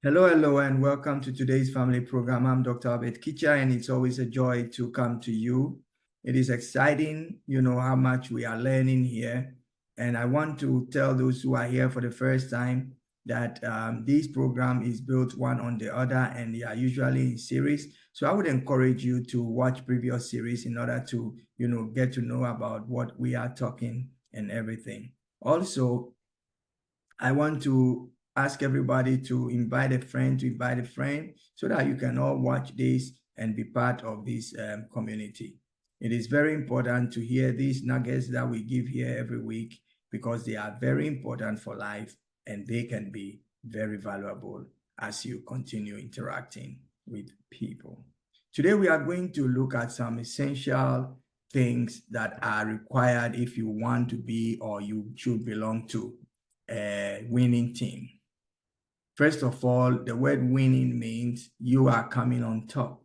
Hello, and welcome to today's family program. I'm Dr. Kitcher, and it's always a joy to come to you. It is exciting, how much we are learning here. And I want to tell those who are here for the first time that this program is built one on the other, and they are usually in series. So I would encourage you to watch previous series in order to, get to know about what we are talking and everything. Also, I want to ask everybody to invite a friend so that you can all watch this and be part of this community. It is very important to hear these nuggets that we give here every week because they are very important for life and they can be very valuable as you continue interacting with people. Today, we are going to look at some essential things that are required if you want to be or you should belong to a winning team. First of all, the word winning means you are coming on top.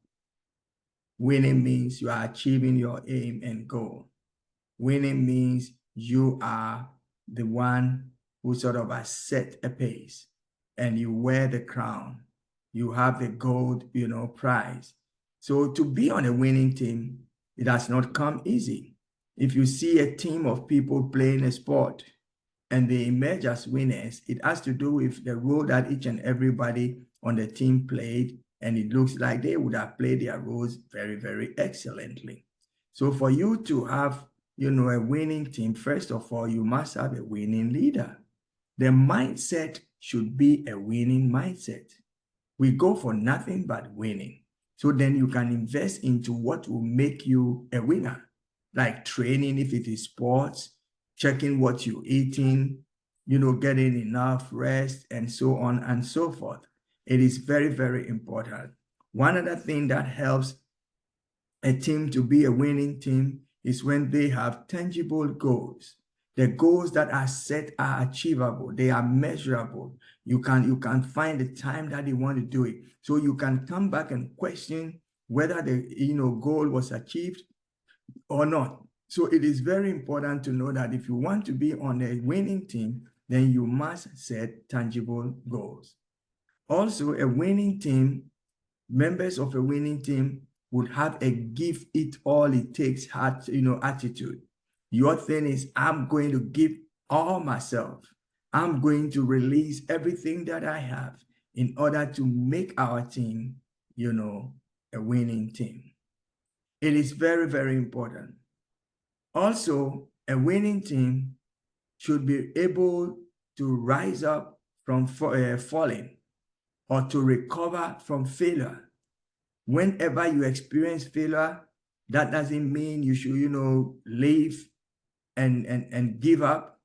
Winning means you are achieving your aim and goal. Winning means you are the one who sort of has set a pace and you wear the crown. You have the gold, prize. So to be on a winning team, it has not come easy. If you see a team of people playing a sport, and they emerge as winners, it has to do with the role that each and everybody on the team played, and it looks like they would have played their roles very, very excellently. So for you to have, a winning team, first of all, you must have a winning leader. The mindset should be a winning mindset. We go for nothing but winning. So then you can invest into what will make you a winner, like training if it is sports, checking what you're eating, getting enough rest, and so on and so forth. It is very, very important. One other thing that helps a team to be a winning team is when they have tangible goals. The goals that are set are achievable. They are measurable. You can find the time that you want to do it. So you can come back and question whether the goal was achieved or not. So it is very important to know that if you want to be on a winning team, then you must set tangible goals. Also, a winning team, members of a winning team would have a give it all it takes attitude. Your thing is, I'm going to give all myself. I'm going to release everything that I have in order to make our team, a winning team. It is very, very important. Also, a winning team should be able to rise up from falling or to recover from failure. Whenever you experience failure, that doesn't mean you should, leave and give up,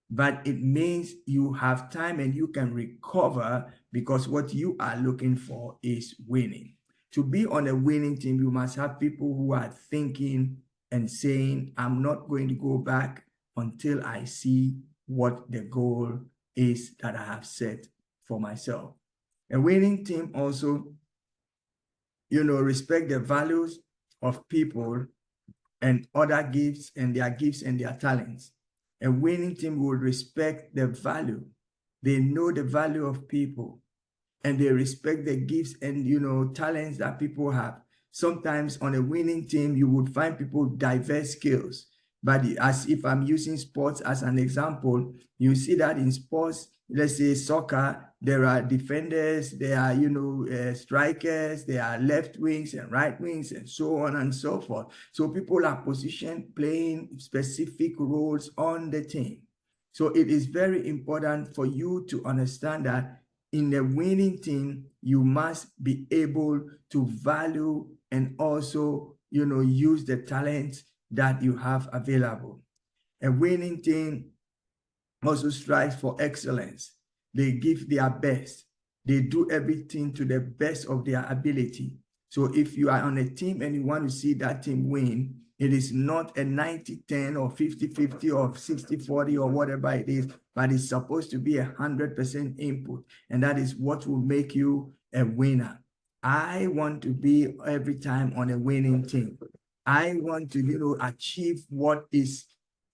but it means you have time and you can recover because what you are looking for is winning. To be on a winning team, you must have people who are thinking and saying, I'm not going to go back until I see what the goal is that I have set for myself. A winning team also, respect the values of people and other gifts and their talents. A winning team will respect the value. They know the value of people and they respect the gifts and, talents that people have. Sometimes on a winning team, you would find people with diverse skills. But as if I'm using sports as an example, you see that in sports, let's say soccer, there are defenders, there are, strikers, there are left wings and right wings and so on and so forth. So people are positioned playing specific roles on the team. So it is very important for you to understand that in a winning team, you must be able to value and also, use the talents that you have available. A winning team also strives for excellence. They give their best. They do everything to the best of their ability. So if you are on a team and you want to see that team win, it is not a 90-10 or 50-50 or 60-40 or whatever it is, but it's supposed to be 100% input. And that is what will make you a winner. I want to be every time on a winning team. I want to, achieve what is,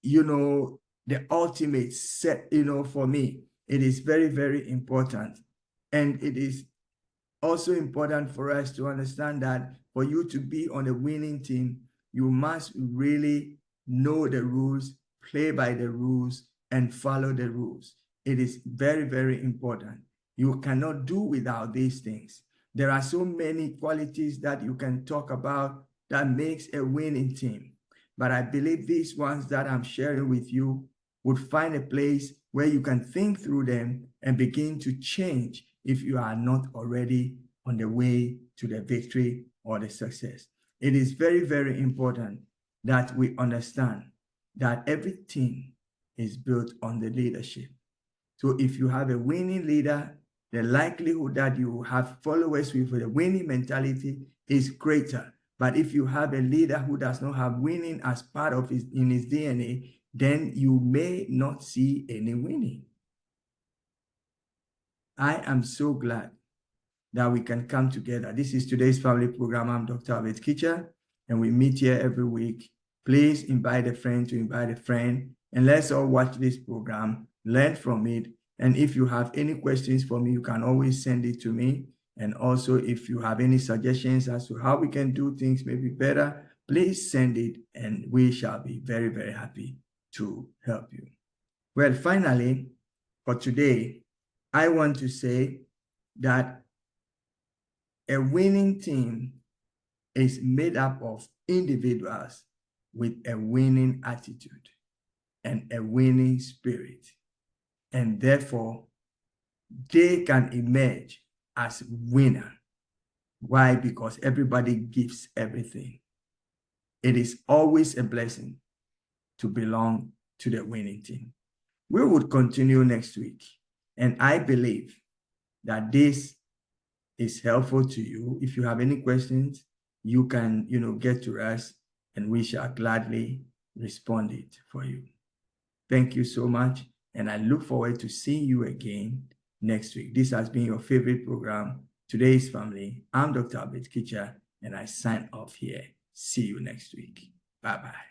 the ultimate set, for me. It is very, very important. And it is also important for us to understand that for you to be on a winning team, you must really know the rules, play by the rules, and follow the rules. It is very, very important. You cannot do without these things. There are so many qualities that you can talk about that makes a winning team. But I believe these ones that I'm sharing with you would find a place where you can think through them and begin to change if you are not already on the way to the victory or the success. It is very, very important that we understand that every team is built on the leadership. So if you have a winning leader, the likelihood that you have followers with a winning mentality is greater. But if you have a leader who does not have winning as part of his DNA, then you may not see any winning. I am so glad that we can come together. This is today's family program. I'm Dr. Abed Kitcher, and we meet here every week. Please invite a friend to invite a friend, and let's all watch this program, learn from it. And if you have any questions for me, you can always send it to me. And also, if you have any suggestions as to how we can do things maybe better, please send it, and we shall be very, very happy to help you. Well, finally, for today, I want to say that a winning team is made up of individuals with a winning attitude and a winning spirit. And therefore, they can emerge as winner. Why? Because everybody gives everything. It is always a blessing to belong to the winning team. We would continue next week. And I believe that this is helpful to you. If you have any questions, you can, get to us, and we shall gladly respond it for you. Thank you so much, and I look forward to seeing you again next week. This has been your favorite program, Today's Family. I'm Dr. Abed Kitcher, and I sign off here. See you next week. Bye-bye.